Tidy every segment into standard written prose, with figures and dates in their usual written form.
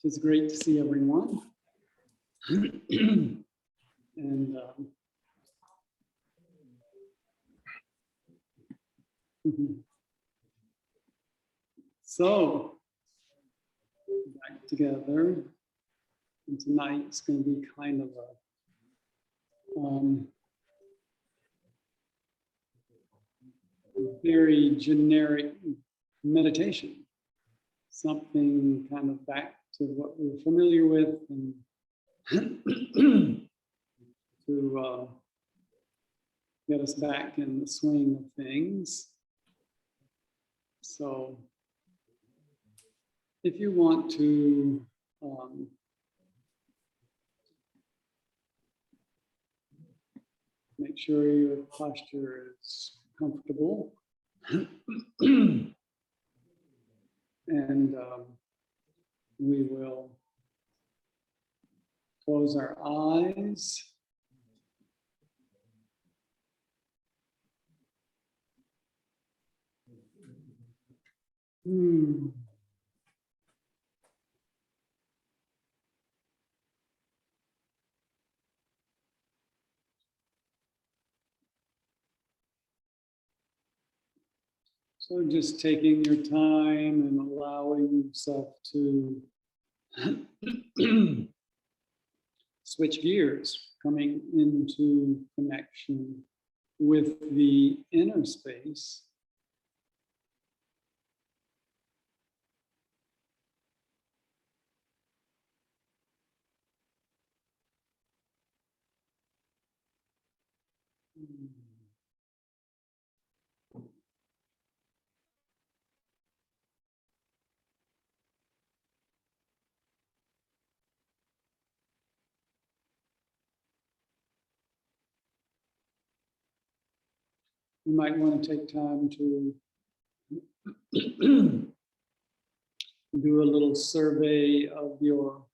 It's great to see everyone. And so, back together. And tonight it's going to be kind of a very generic meditation. Something kind of back to what we're familiar with, and to get us back in the swing of things. So if you want to make sure your posture is comfortable, and we will close our eyes. So just taking your time and allowing yourself to switch gears, coming into connection with the inner space. You might want to take time to do a little survey of your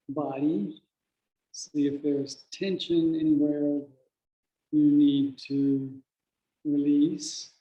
body, see if there's tension anywhere you need to release.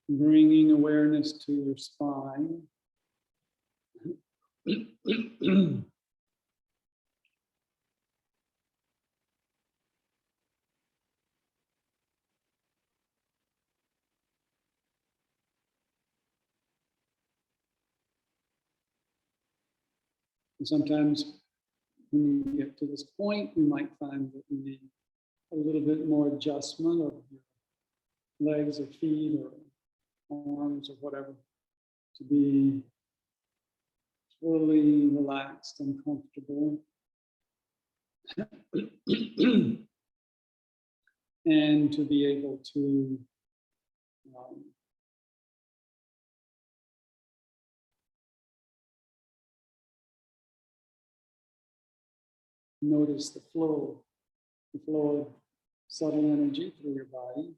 Bringing awareness to your spine. And sometimes when you get to this point, you might find that you need a little bit more adjustment of your legs or feet or arms or whatever to be fully relaxed and comfortable. And to be able to notice the flow of subtle energy through your body.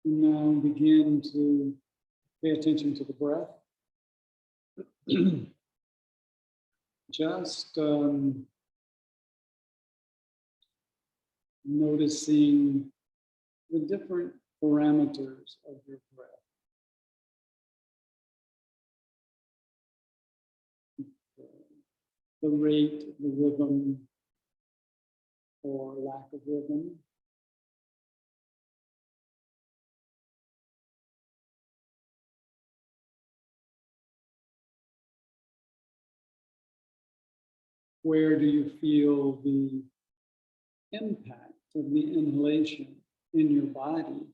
Now begin to pay attention to the breath. Just noticing the different parameters of your breath. The rate, the rhythm, or lack of rhythm. Where do you feel the impact of the inhalation in your body?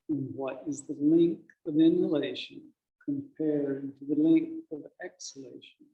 And what is the length of inhalation compared to the length of exhalation?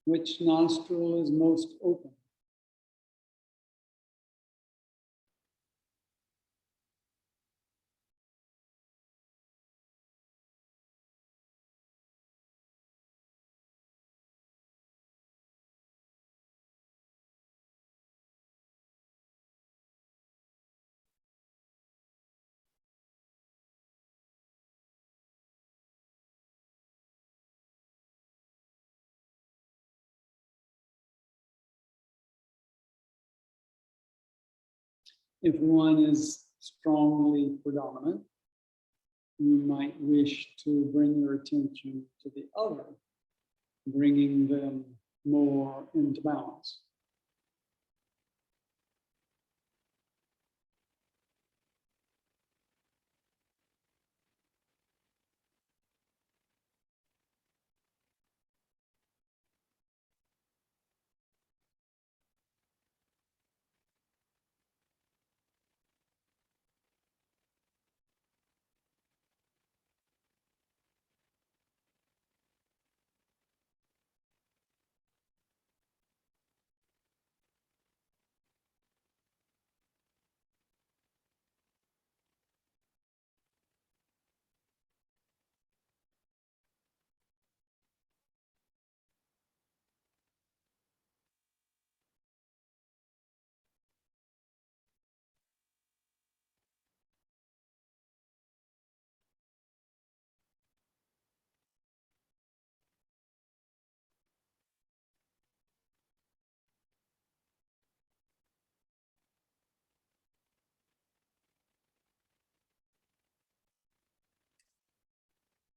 Which nostril is most open? If one is strongly predominant, you might wish to bring your attention to the other, bringing them more into balance.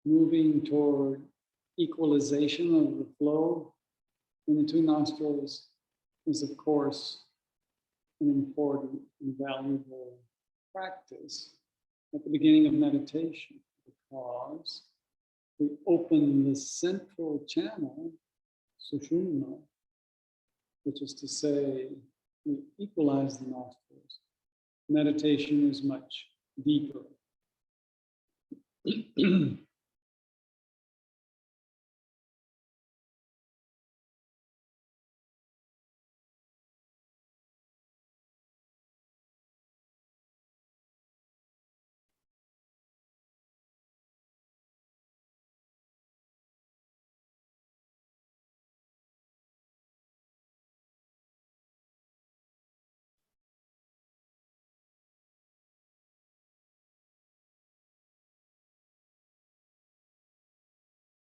Moving toward equalization of the flow in the two nostrils is, of course, an important and valuable practice at the beginning of meditation, because we open the central channel, sushumna, which is to say, we equalize the nostrils. Meditation is much deeper.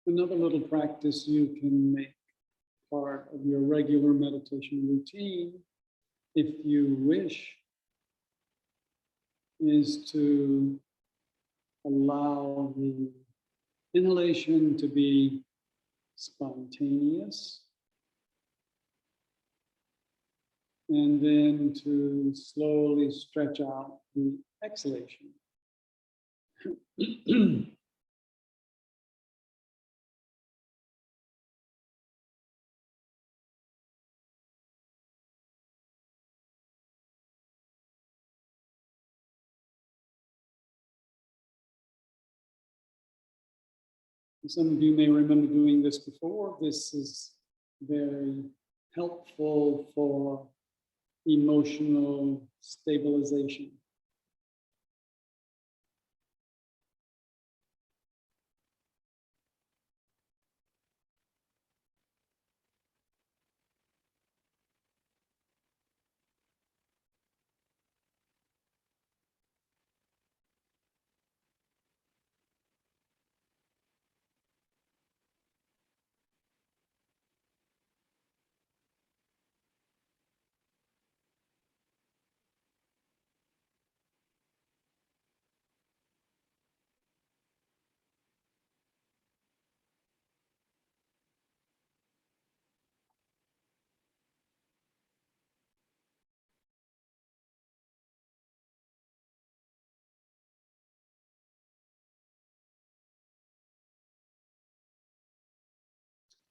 Another little practice you can make part of your regular meditation routine, if you wish, is to allow the inhalation to be spontaneous, and then to slowly stretch out the exhalation. Some of you may remember doing this before. This is very helpful for emotional stabilization.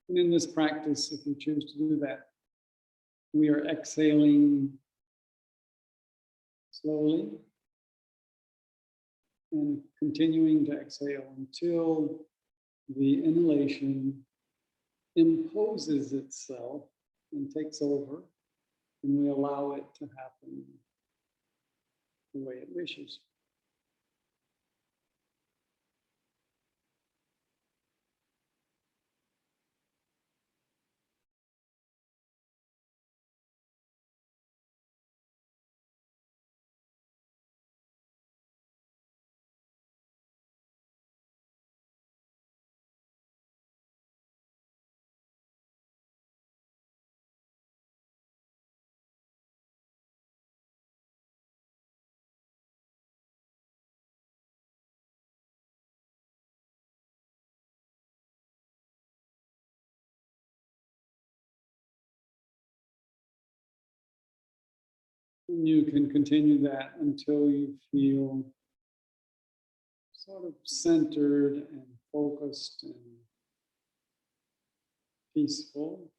And in this practice, if you choose to do that, we are exhaling slowly and continuing to exhale until the inhalation imposes itself and takes over, and we allow it to happen the way it wishes. And you can continue that until you feel sort of centered and focused and peaceful.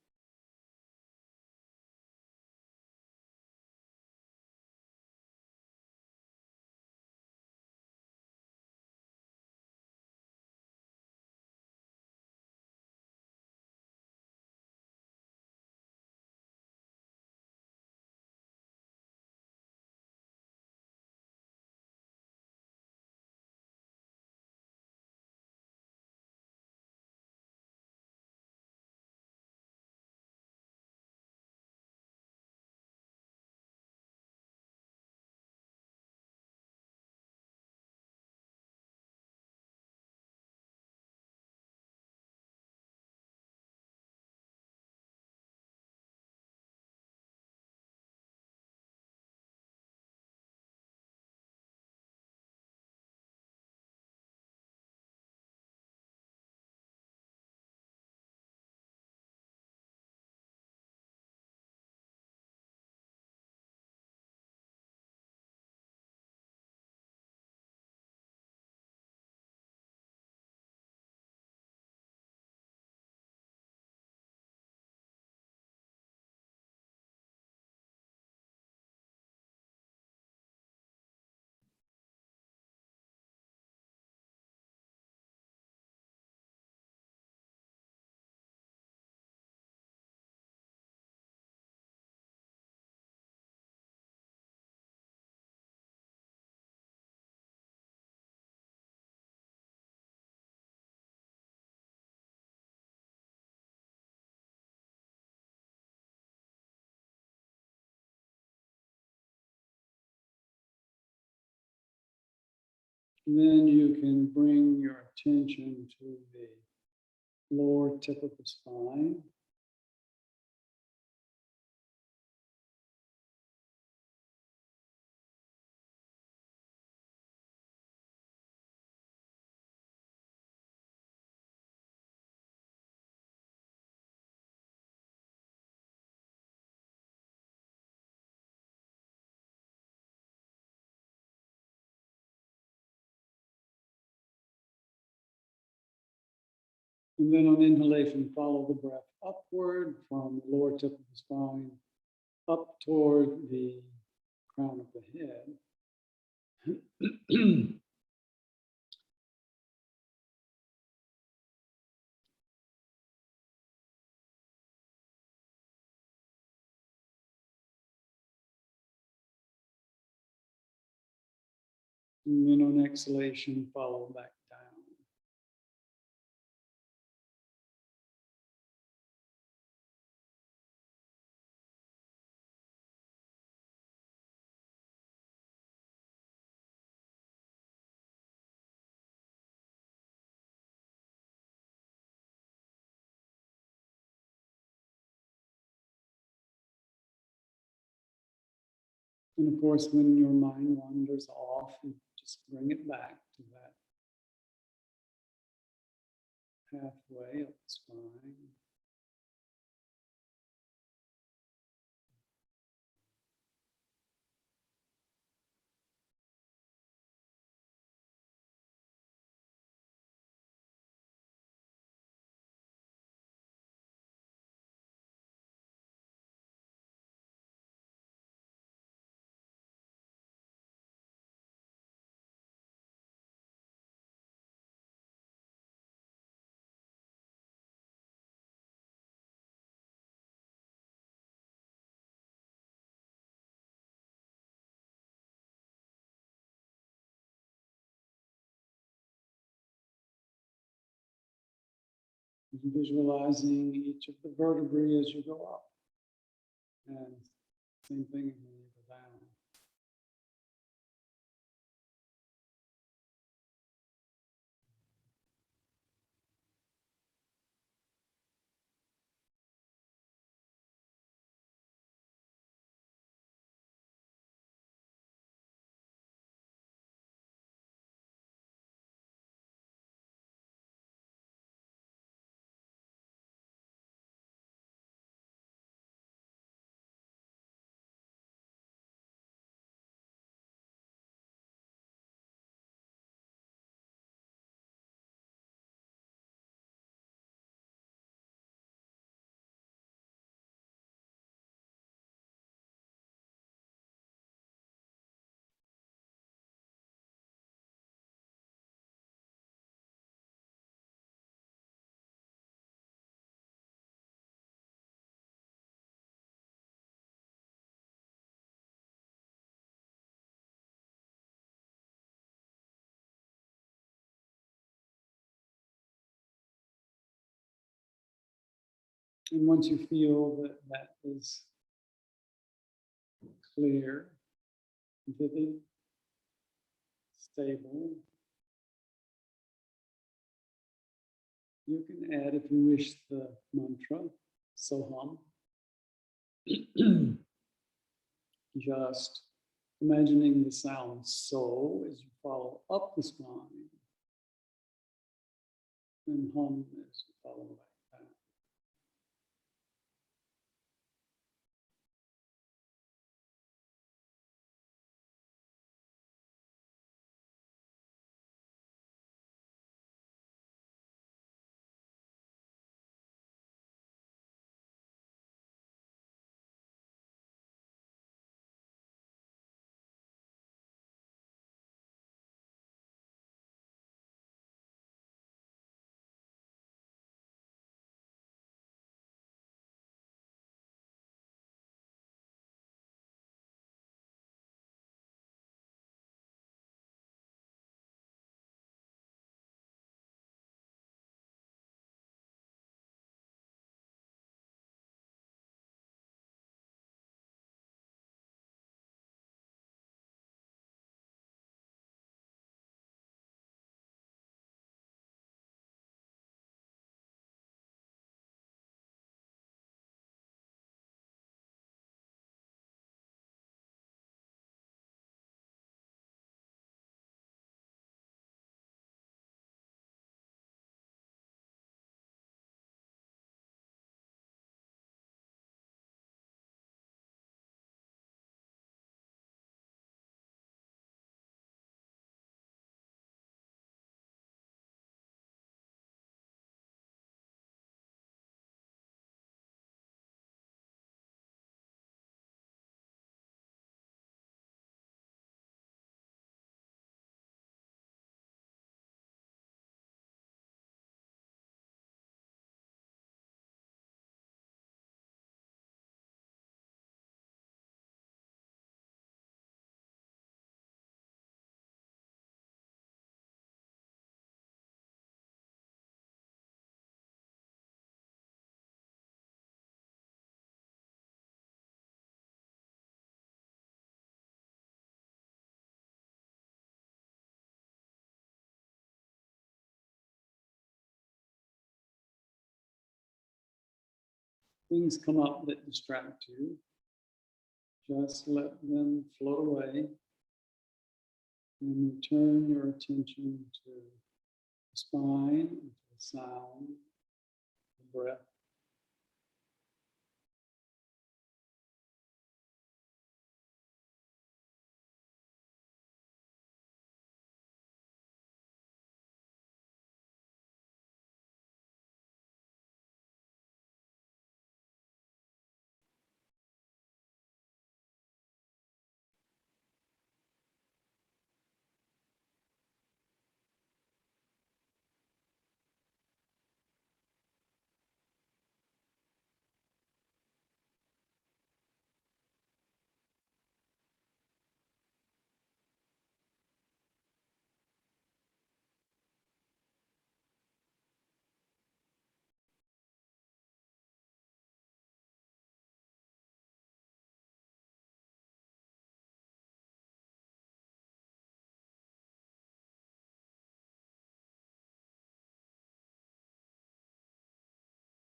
And then you can bring your attention to the lower tip of the spine. And then on inhalation, follow the breath upward from the lower tip of the spine up toward the crown of the head. And then on exhalation, follow back down. And of course, when your mind wanders off, you just bring it back to that pathway up the spine. Visualizing each of the vertebrae as you go up. And same thing when you go down. And once you feel that that is clear, vivid, stable, you can add, if you wish, the mantra, Soham. Just imagining the sound so as you follow up the spine, and hum as you follow back down. things come up that distract you, just let them float away and return your attention to the spine, to the sound, the breath.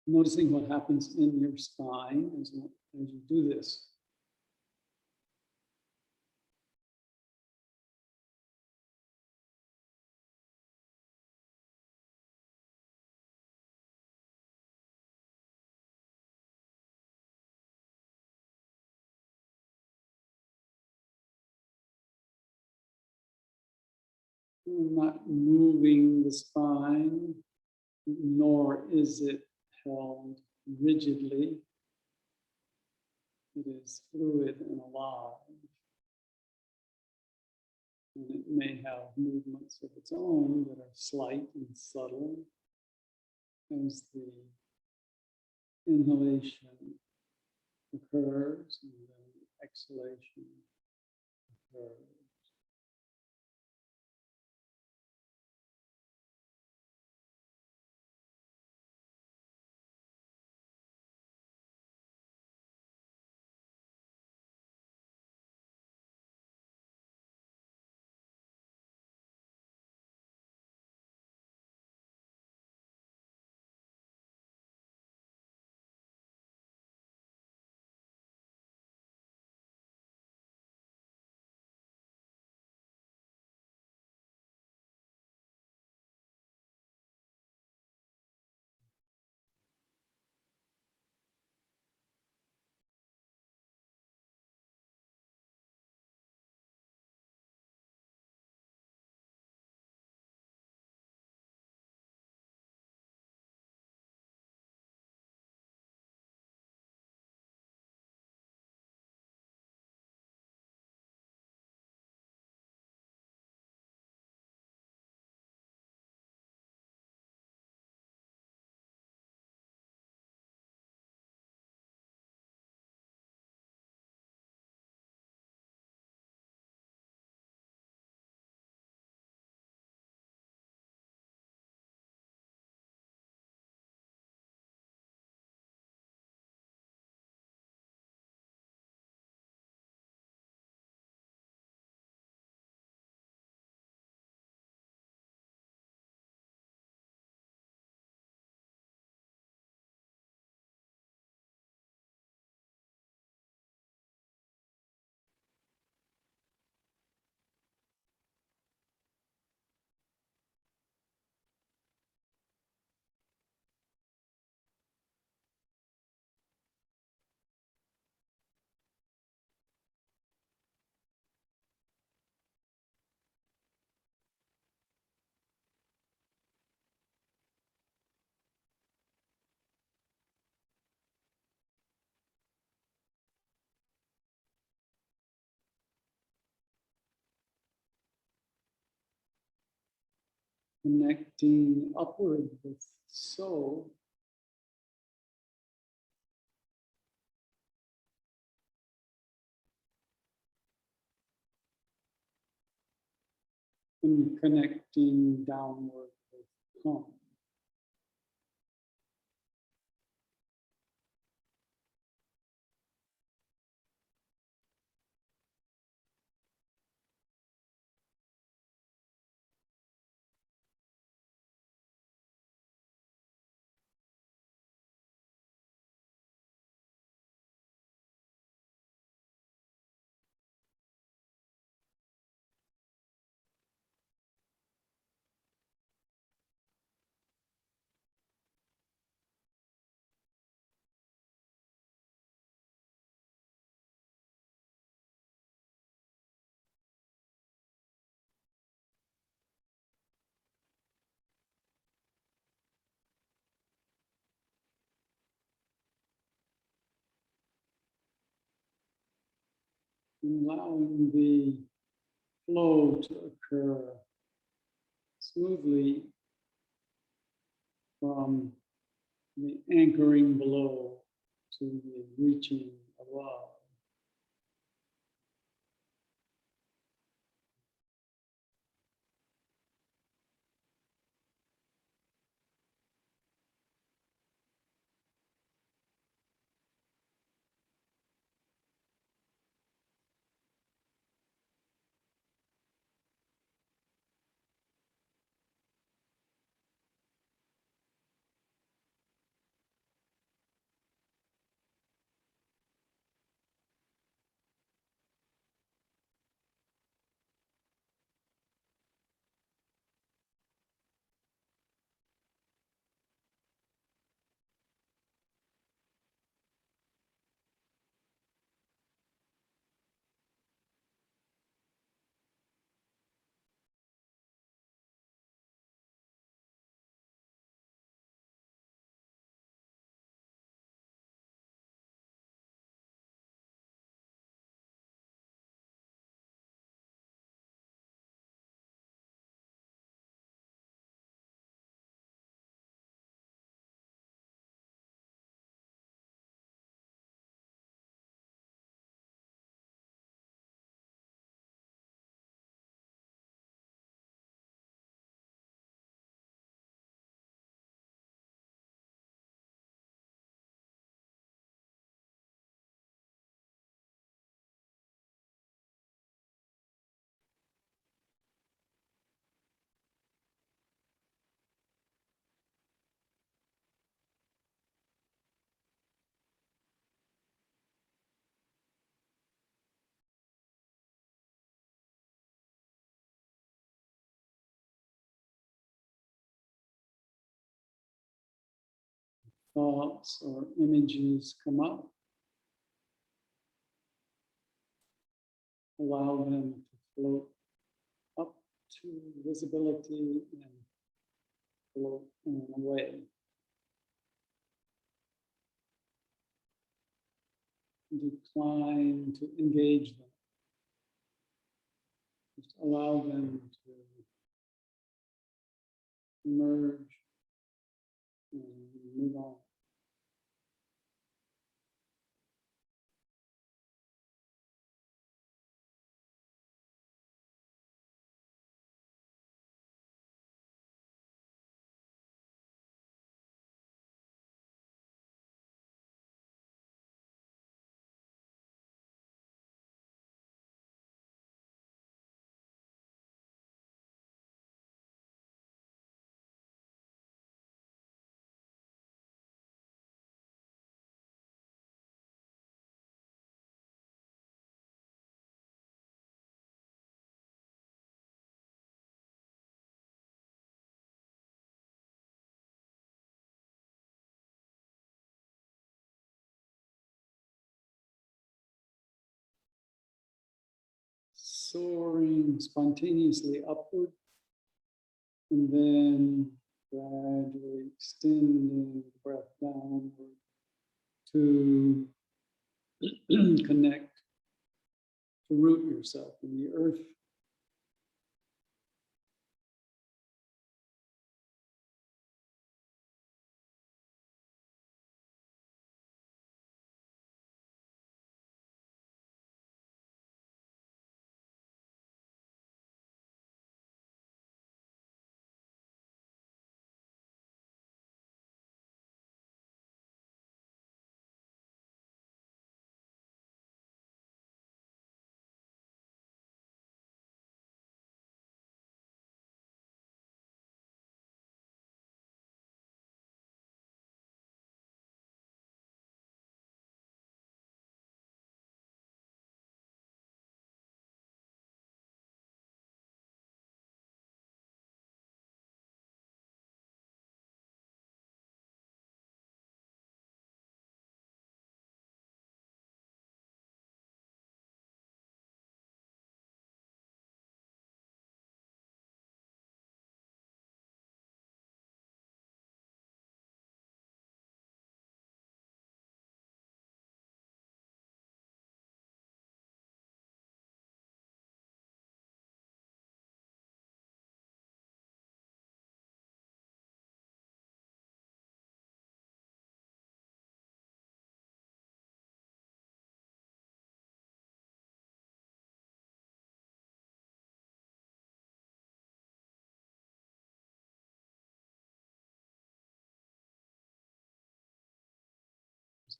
Noticing what happens in your spine as you do this. You're not moving the spine, nor is it held rigidly. It is fluid and alive. And it may have movements of its own that are slight and subtle as the inhalation occurs and then the exhalation occurs. Connecting upward with soul. And connecting downward with hum. allowing the flow to occur smoothly from the anchoring below to the reaching above. Thoughts or images come up, allow them to float up to visibility and float away. Decline to engage them. Just allow them to emerge and move on. Soaring spontaneously upward, and then gradually extending the breath downward to connect, to root yourself in the earth.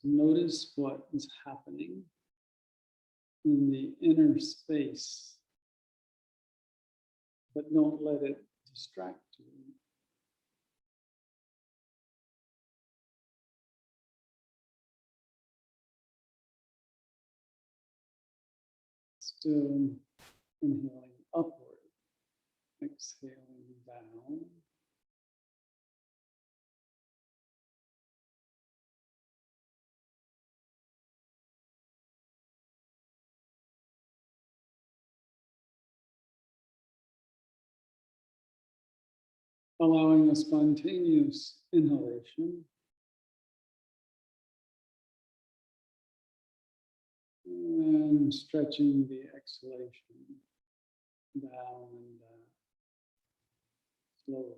Notice what is happening in the inner space, but don't let it distract you. Still inhaling upward, exhaling down. Allowing a spontaneous inhalation and stretching the exhalation down and slowly.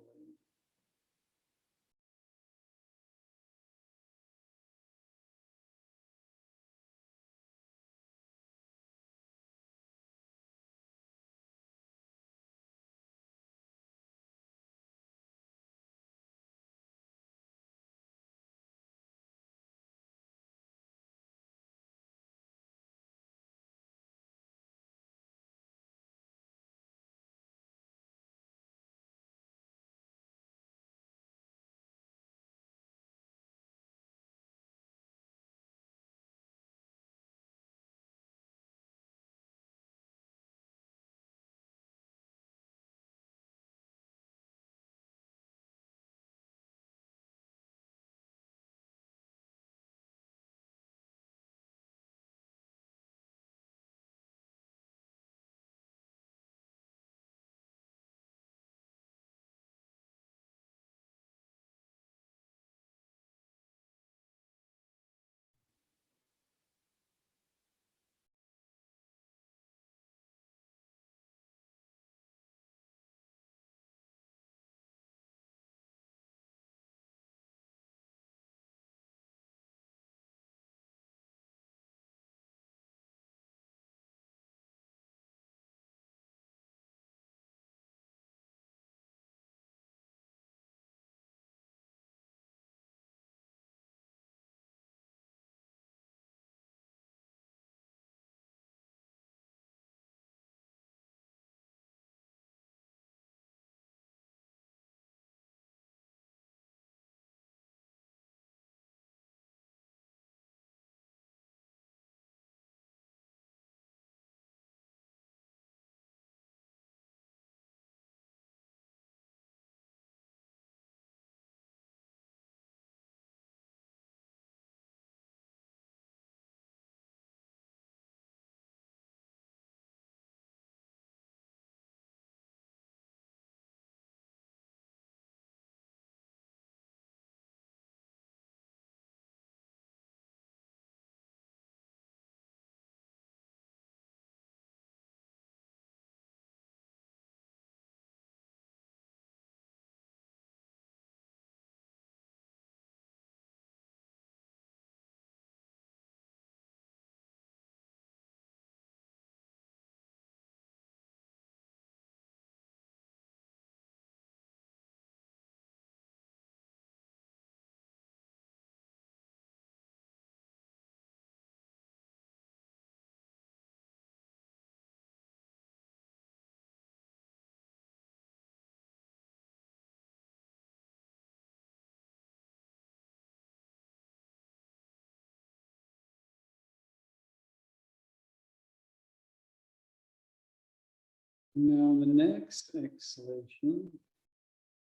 Now the next exhalation,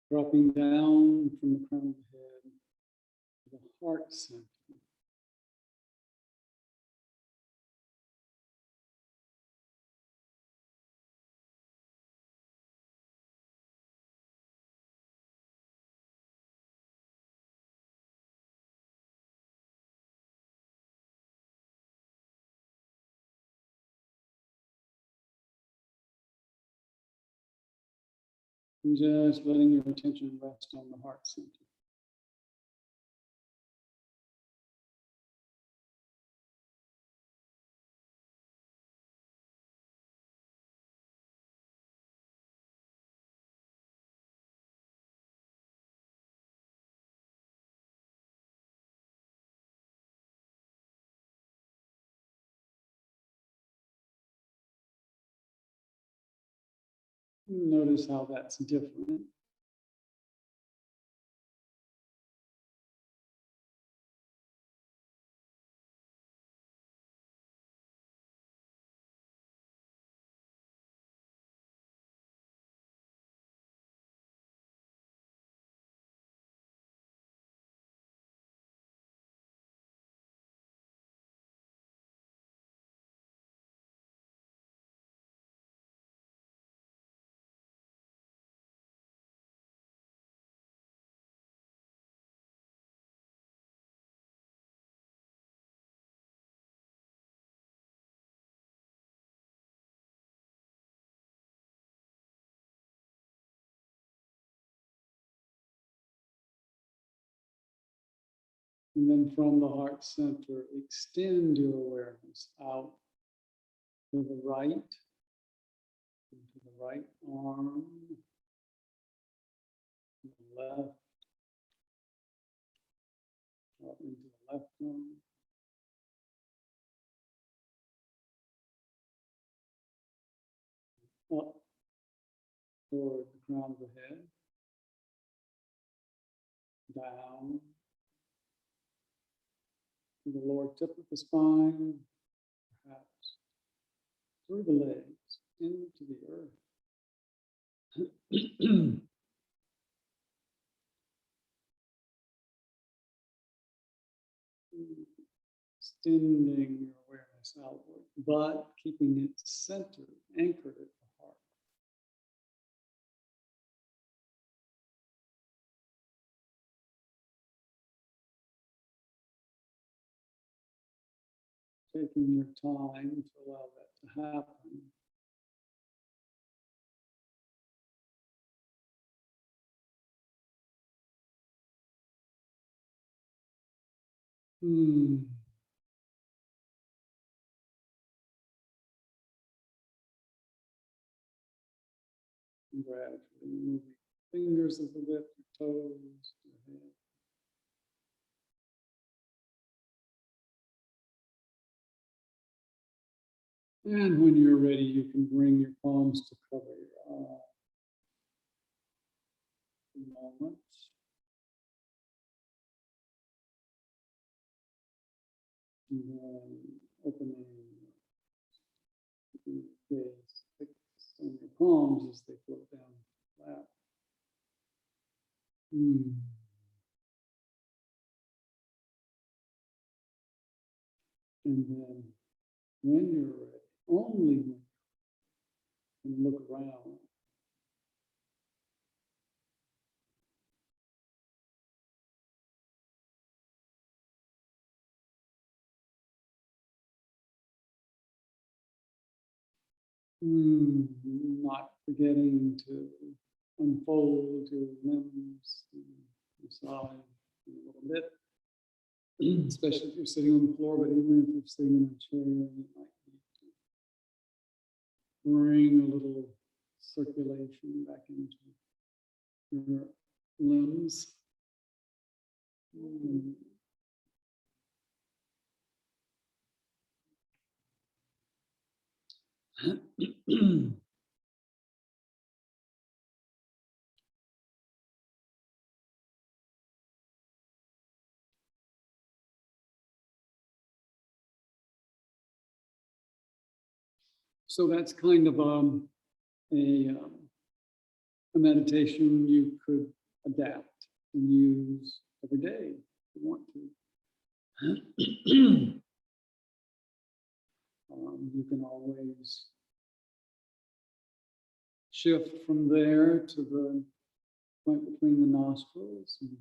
dropping down from the crown of the head to the heart center. And just letting your attention rest on the heart center. Notice how that's different. And then from the heart center, extend your awareness out to the right, into the right arm, to the left, up into the left arm. Up toward the crown of the head, down to the lower tip of the spine, perhaps through the legs, into the earth. Extending your awareness outward, but keeping it centered, anchored at the heart. Taking your time to allow that to happen. Gradually moving fingers of the lip, your toes, your head. And when you're ready, you can bring your palms to cover your eyes. Moment. And then opening your gaze, fix on your palms as they float down flat. And then when you're ready, only when you can look around. Not forgetting to unfold your limbs and massage a little bit, especially if you're sitting on the floor, but even if you're sitting in a chair, you might need to bring a little circulation back into your limbs. So that's kind of a meditation you could adapt and use every day if you want to. You can always shift from there to the point between the nostrils and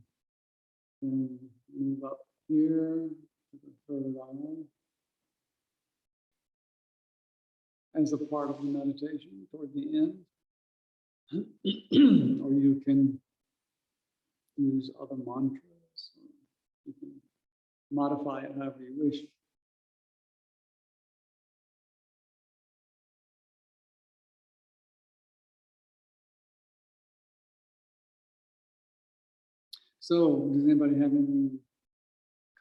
then move up here to the third eye as a part of the meditation toward the end. Or you can use other mantras. You can modify it however you wish. So, does anybody have any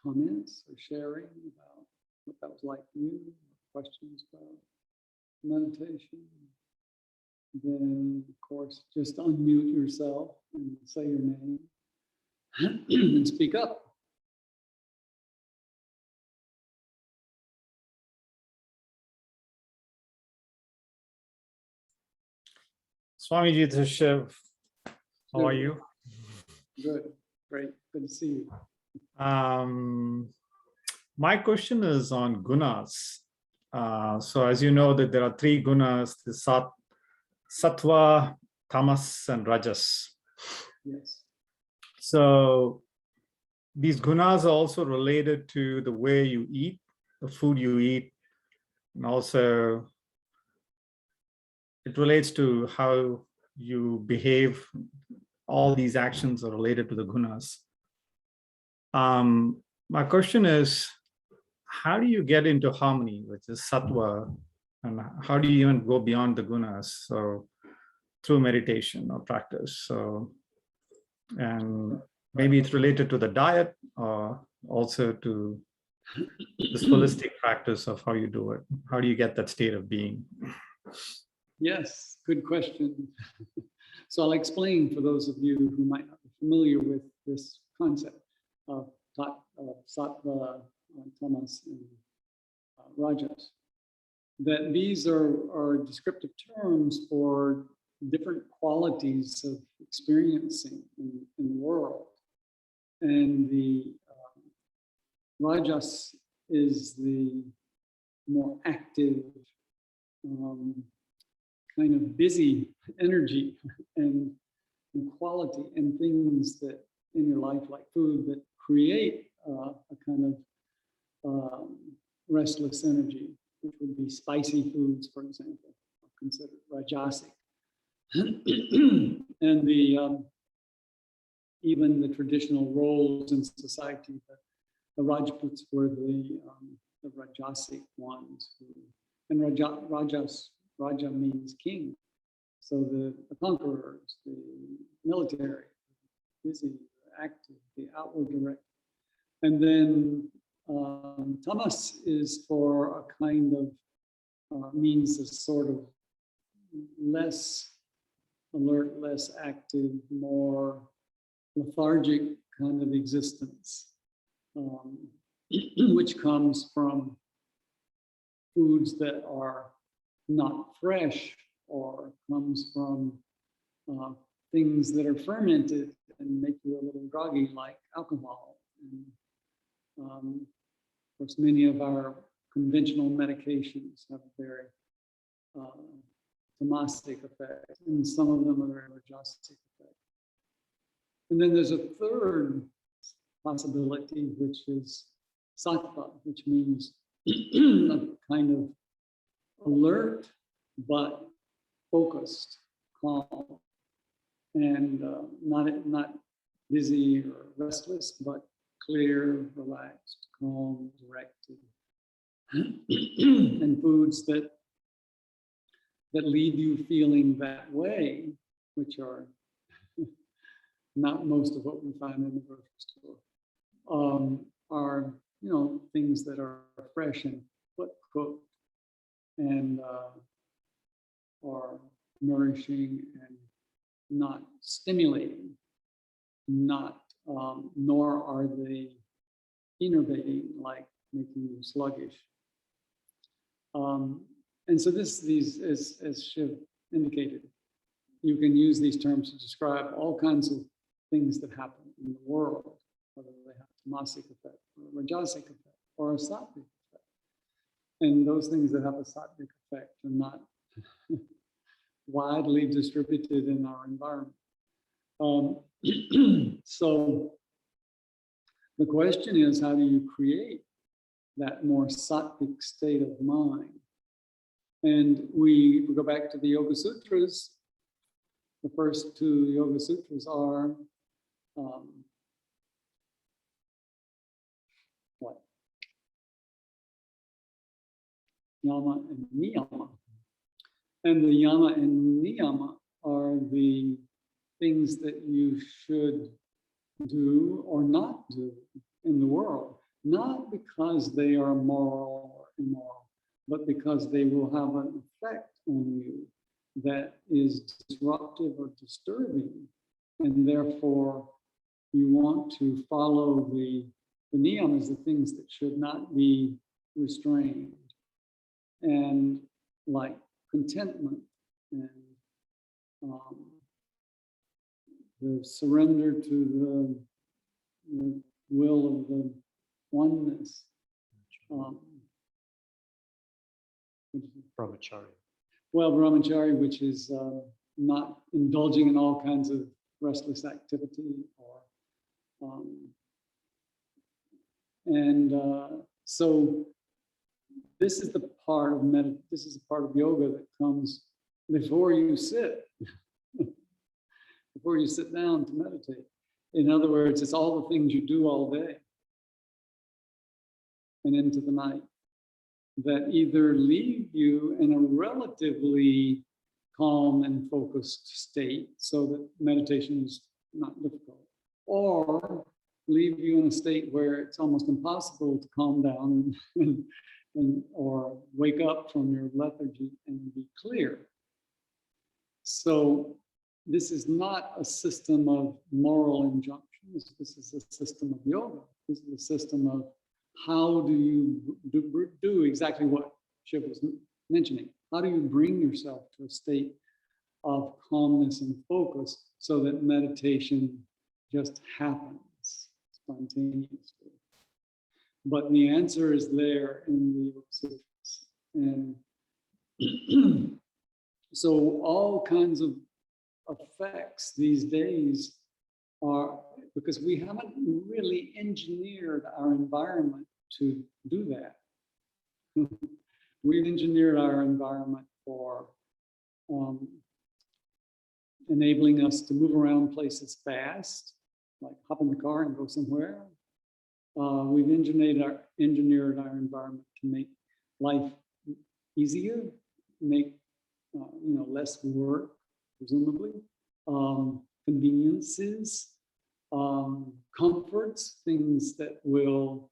comments or sharing about what that was like for you? Questions about meditation? then of course just unmute yourself and say your name and speak up. Swamiji, this is Shiv. How are you? Good, great, good to see you. My question is on gunas. So as you know that there are three gunas, the Sattva, Tamas, and Rajas. Yes. So these gunas are also related to the way you eat, the food you eat, and also it relates to how you behave. All these actions are related to the gunas. My question is, how do you get into harmony with the sattva, and how do you even go beyond the gunas? So through meditation or practice. So, and maybe it's related to the diet or also to this holistic practice of how you do it. How do you get that state of being? Yes, good question. So I'll explain for those of you who might not be familiar with this concept of Sattva, Tamas, and Rajas, that these are descriptive terms for different qualities of experiencing in the world. And the Rajas is the more active, kind of busy energy and quality and things that in your life, like food, that create a kind of restless energy, which would be spicy foods, for example, considered rajasic. And the even the traditional roles in society, the Rajputs were the rajasic ones, and Raja means king. So the conquerors, the military, busy, active, the outward direct. And then Tamas is for a kind of, means a sort of less alert, less active, more lethargic kind of existence, which comes from foods that are not fresh, or comes from things that are fermented and make you a little groggy, like alcohol. And, of course, many of our conventional medications have a very tamasic effect, and some of them are very rajasic effect. And then there's a third possibility, which is sattva, which means a kind of alert, but focused, calm, and not busy or restless, but clear, relaxed, calm, directed, and foods that leave you feeling that way, which are not most of what we find in the grocery store, are things that are fresh and cooked, and are nourishing and not stimulating, nor are they innervating, like making you sluggish. And so these, as Shiv indicated, you can use these terms to describe all kinds of things that happen in the world, whether they have a tamasic effect, or a rajasic effect, or a sattvic effect. And those things that have a sattvic effect are not widely distributed in our environment. So the question is, how do you create that more sattvic state of mind? And we go back to the Yoga Sutras. The first two Yoga Sutras are Yama and Niyama. And the Yama and Niyama are the things that you should do or not do in the world, not because they are moral or immoral, but because they will have an effect on you. that is disruptive or disturbing, and therefore you want to follow the niyamas, the things that should not be restrained, and like contentment and the surrender to the will of the oneness. Brahmacharya. Well, brahmachari, which is not indulging in all kinds of restless activity, or so this is the part of this is a part of yoga that comes before you sit, before you sit down to meditate. In other words, it's all the things you do all day and into the night that either leave you in a relatively calm and focused state so that meditation is not difficult, or leave you in a state where it's almost impossible to calm down and or wake up from your lethargy and be clear. So this is not a system of moral injunctions. This is a system of yoga. This is a system of how do you do exactly what Shiv was mentioning. How do you bring yourself to a state of calmness and focus so that meditation just happens spontaneously? But the answer is there in the Yoga Sutras. And so all kinds of effects these days are because we haven't really engineered our environment to do that. We've engineered our environment for enabling us to move around places fast, like hop in the car and go somewhere. We've engineered our environment to make life easier, make less work, presumably, conveniences, comforts, things that will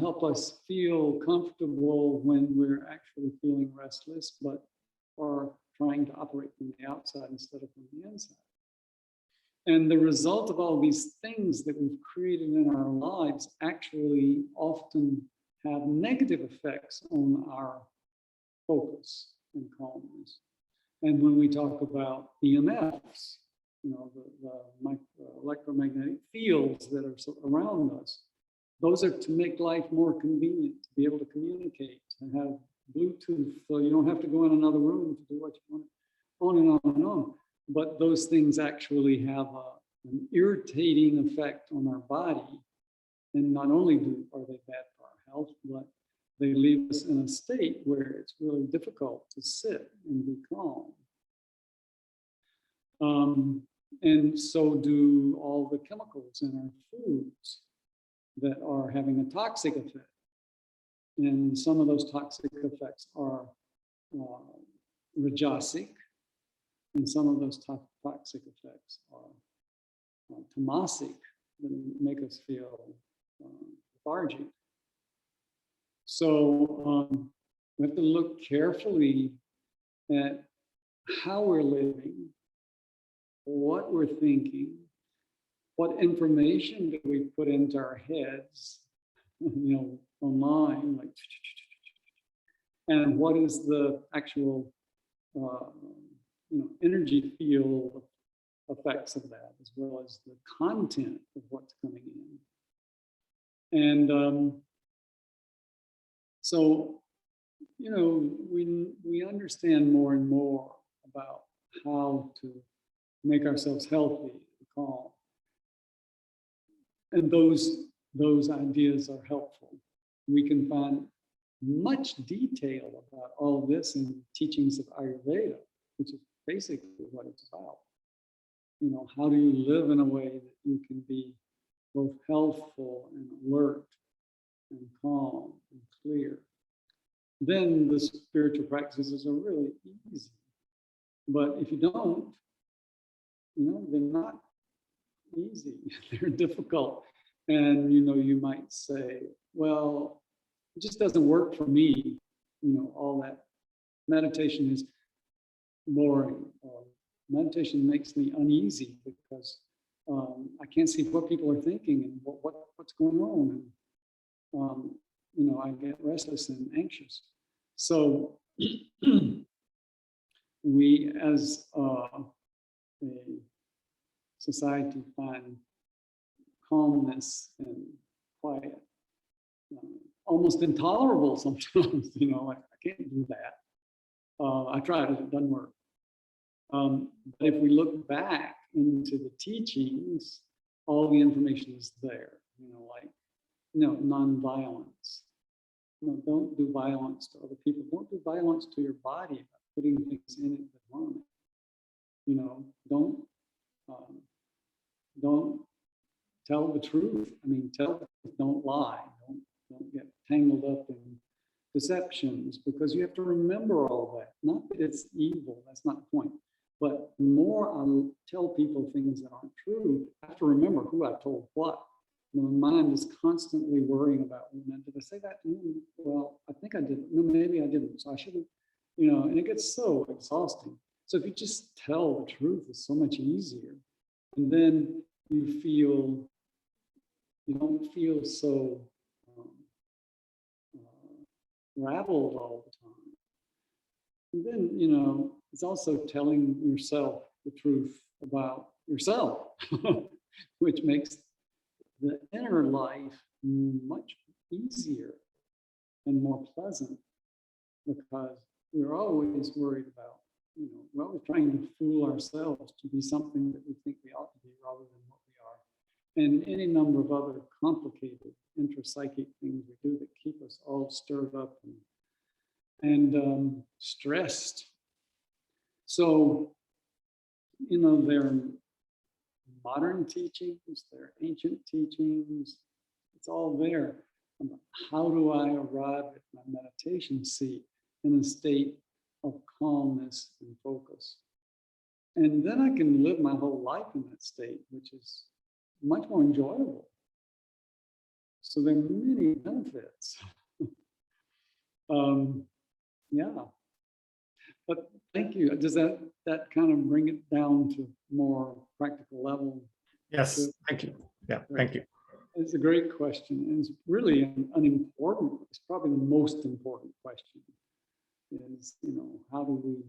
help us feel comfortable when we're actually feeling restless, but are trying to operate from the outside instead of from the inside. And the result of all these things that we've created in our lives actually often have negative effects on our focus and calmness. And when we talk about EMFs, the electromagnetic fields that are around us, those are to make life more convenient, to be able to communicate, to have Bluetooth, so you don't have to go in another room to do what you want, on and on and on. But those things actually have an irritating effect on our body. And not only are they bad for our health, but they leave us in a state where it's really difficult to sit and be calm. And so do all the chemicals in our foods that are having a toxic effect. And some of those toxic effects are rajasic, and some of those toxic effects are tamasic, that make us feel lethargic. So we have to look carefully at how we're living, what we're thinking, what information do we put into our heads, online, like, and what is the actual, energy field effects of that, as well as the content of what's coming in. And so, we understand more and more about how to make ourselves healthy and calm. And those ideas are helpful. We can find much detail about all this in teachings of Ayurveda, which is basically what it's about. How do you live in a way that you can be both healthful and alert and calm and clear? Then the spiritual practices are really easy. But if you don't, they're not easy. They're difficult. And, you might say, well, it just doesn't work for me. All that meditation is boring. Meditation makes me uneasy because I can't see what people are thinking and what's going on. And, I get restless and anxious. So we as a society find calmness and quiet almost intolerable sometimes. Like I can't do that. I tried it doesn't work. But if we look back into the teachings, all the information is there. Like nonviolence. Don't do violence to other people. Don't do violence to your body by putting things in it that harm it. Don't tell the truth. Tell the truth, don't lie. Don't get tangled up in deceptions, because you have to remember all that. Not that it's evil, that's not the point. But the more I tell people things that aren't true, I have to remember who I told what. My mind is constantly worrying about, did I say that? Well, I think I did. No, maybe I didn't. So I shouldn't, and it gets so exhausting. So if you just tell the truth, it's so much easier. And then you don't feel so rattled all the time. And then, it's also telling yourself the truth about yourself, which makes the inner life much easier and more pleasant, because we're always worried about, we're always trying to fool ourselves to be something that we think we ought to be rather than what we are. And any number of other complicated intrapsychic things we do that keep us all stirred up and stressed. So, there are modern teachings, there are ancient teachings, it's all there. How do I arrive at my meditation seat in a state of calmness and focus? And then I can live my whole life in that state, which is much more enjoyable. So there are many benefits. Yeah. But thank you. Does that kind of bring it down to more practical level? Yes, thank you. Yeah, thank you. It's a great question. And it's really an important, it's probably the most important question is, how do we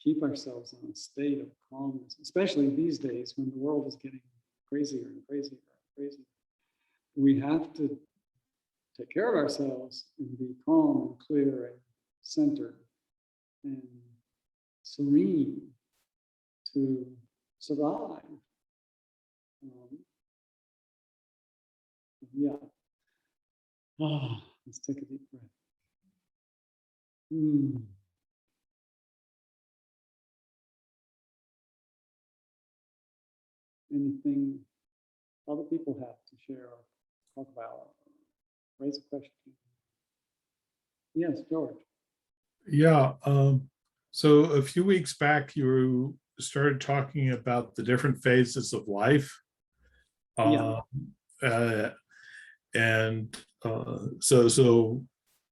keep ourselves in a state of calmness, especially these days when the world is getting crazier and crazier and crazier. We have to take care of ourselves and be calm and clear and centered and serene to survive. Yeah. Oh, let's take a deep breath. Anything other people have to share or talk about, or raise a question? Yes, George. Yeah. So a few weeks back, you started talking about the different phases of life. So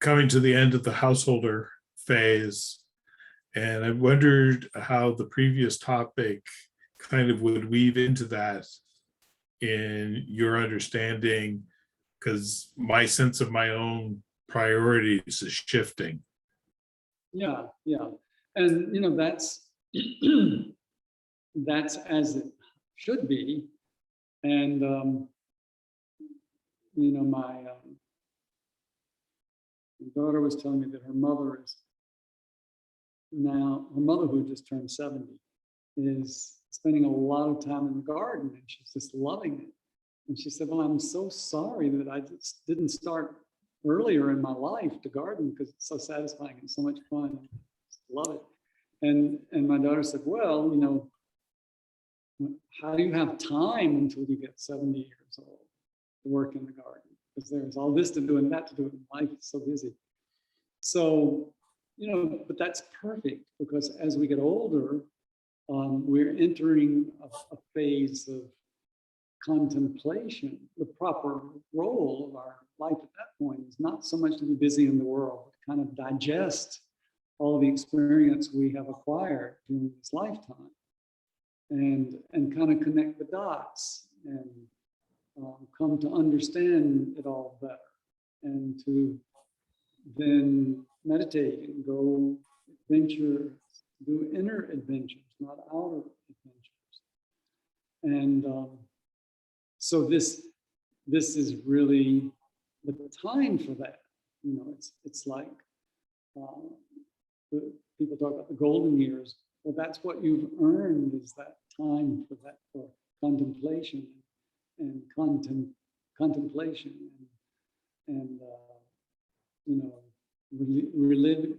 coming to the end of the householder phase, and I wondered how the previous topic kind of would weave into that in your understanding, because my sense of my own priorities is shifting. Yeah. And that's that's as it should be. And my daughter was telling me that her mother who just turned 70 is spending a lot of time in the garden, and she's just loving it. And she said, well, I'm so sorry that I just didn't start earlier in my life to garden, because it's so satisfying and so much fun. I just love it. And my daughter said, well, how do you have time until you get 70 years old to work in the garden? Because there's all this to do and that to do, and life is so busy. So, but that's perfect, because as we get older, we're entering a phase of contemplation. The proper role of our life at that point is not so much to be busy in the world, but kind of digest all the experience we have acquired during this lifetime, and kind of connect the dots and come to understand it all better, and to then meditate and go adventure, do inner adventures, not outer adventures. And so this is really the time for that. You know, it's like people talk about the golden years. Well, that's what you've earned, is that time for that, for contemplation and contemplation and you know,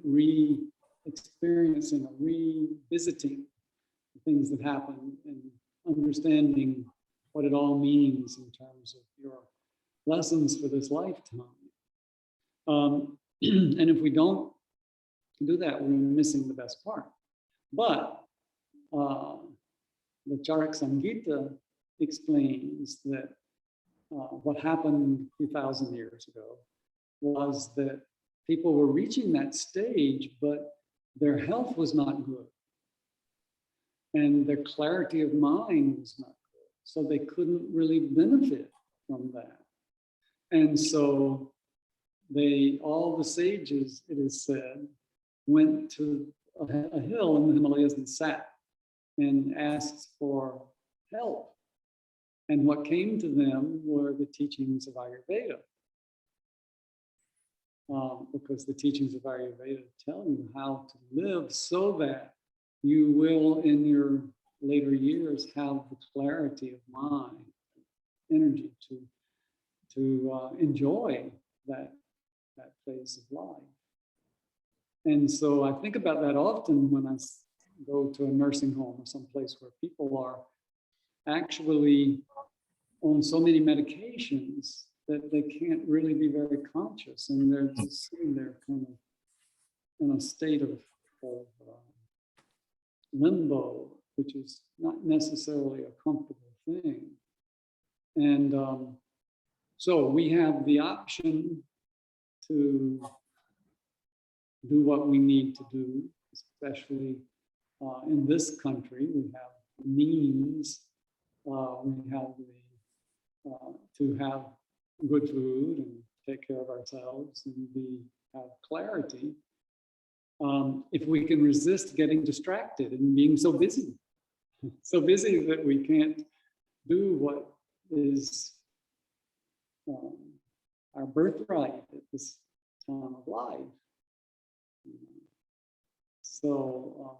re-experiencing or revisiting the things that happen and understanding what it all means in terms of your lessons for this lifetime. And if we don't do that, we're missing the best part. But the Charak Samgita explains that what happened 2,000 years ago was that people were reaching that stage, but their health was not good. And their clarity of mind was not good. So they couldn't really benefit from that. And so all the sages, it is said, went to a hill in the Himalayas and sat and asked for help. And what came to them were the teachings of Ayurveda. Because the teachings of Ayurveda tell you how to live so that you will, in your later years, have the clarity of mind, energy to enjoy that phase of life. And so I think about that often when I go to a nursing home or someplace where people are actually on so many medications that they can't really be very conscious, and they're just sitting there kind of in a state of limbo, which is not necessarily a comfortable thing. And so we have the option to do what we need to do, especially in this country. We have means, we have to have good food and take care of ourselves and have clarity. If we can resist getting distracted and being so busy that we can't do what is our birthright at this time of life. So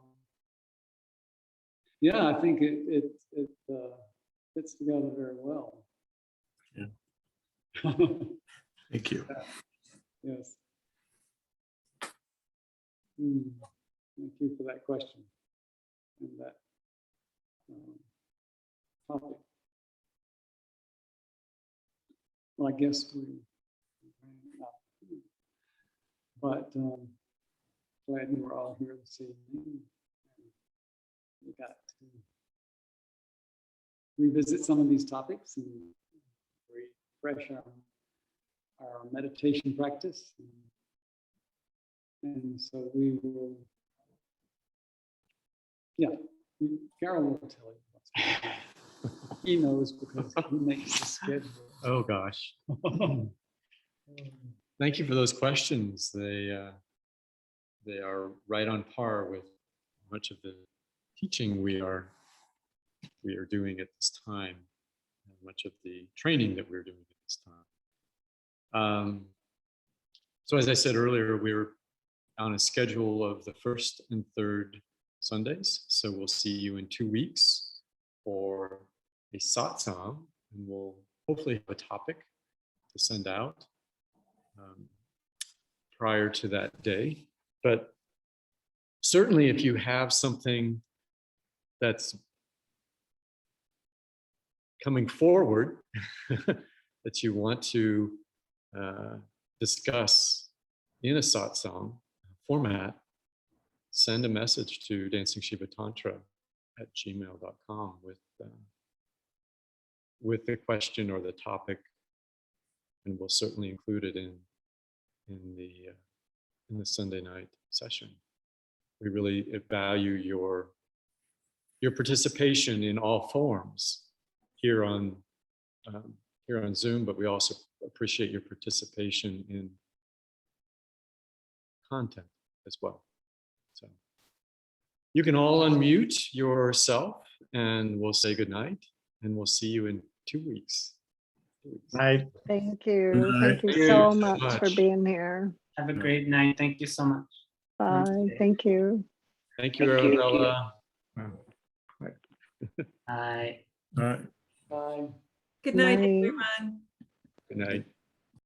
yeah, I think it fits together very well. Yeah. Thank you. Yes. Thank you for that question and that topic. Well, I guess we ran out. But glad you were all here this evening. We got to revisit some of these topics and refresh our meditation practice. And so we will, Carol will tell you what's going on. He knows because he makes the schedule. Oh gosh. Thank you for those questions. They are right on par with much of the teaching we are doing at this time, and much of the training that we're doing at this time. So as I said earlier, we're on a schedule of the first and third Sundays. So we'll see you in 2 weeks for a satsang, and we'll hopefully have a topic to send out prior to that day. But certainly if you have something that's coming forward that you want to discuss in a satsang format, send a message to dancingshivatantra@gmail.com with the question or the topic, and we'll certainly include it in the Sunday night session. we really value your participation in all forms here on Zoom, but we also appreciate your participation in content as well. So you can all unmute yourself and we'll say good night and we'll see you in 2 weeks. Right. Thank you. Good Thank you night. so Thank you so much for much. being here. Have a great night. Thank you so much. Bye. Thank you. Thank you, Arabella. Bye. All right. Bye. Good night, Night. everyone. Good night.